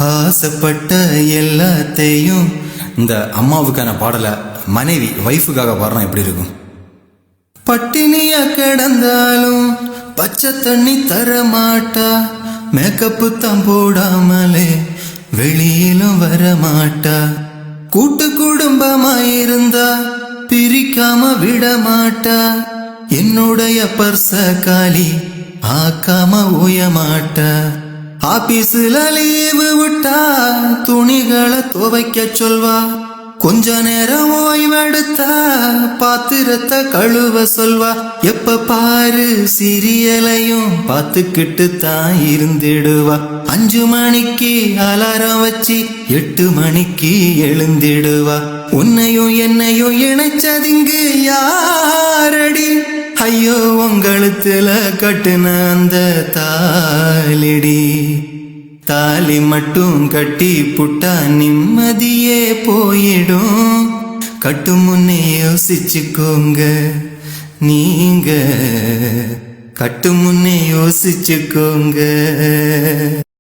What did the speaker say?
ஆசைப்பட்ட எல்லாத்தையும் இந்த அம்மாவுக்கான பாடலை மனைவி வைஃபுக்காக பாடுறா எப்படி இருக்கும்? பட்டினியா கிடந்தாலும் பச்சை தண்ணி தர மாட்டா, மேக்கப்பு தான் போடாமலே வெளியிலும் வர மாட்டா, கூட்டு குடும்பமாயிருந்தா பிரிக்காம விட மாட்டா, என்னுடைய பர்ச காலி ஆக்காம ஓய மாட்டா, ஆபீஸ்ல லீவு விட்டா துணிகளை துவைக்க சொல்வா, கொஞ்ச நேரம் ஓய்வெடுத்தா பாத்திரத்தை கழுவ சொல்வா, எப்ப பாரு சீரியலையும் பார்த்துக்கிட்டு தான் இருந்திடுவா, 5 மணிக்கு அலாரம் வச்சு 8 மணிக்கு எழுந்திடுவா, உன்னையும் என்னையும் இணைச்சதிங்கு யாரடி, ஐயோ உங்களுத்துல கட்டுன அந்த தாலிடி, தாலி மட்டும் கட்டி புட்டா நிம்மதியே போயிடும், கட்டு முன்னே யோசிச்சுக்கோங்க நீங்க, கட்டு முன்னே யோசிச்சுக்கோங்க.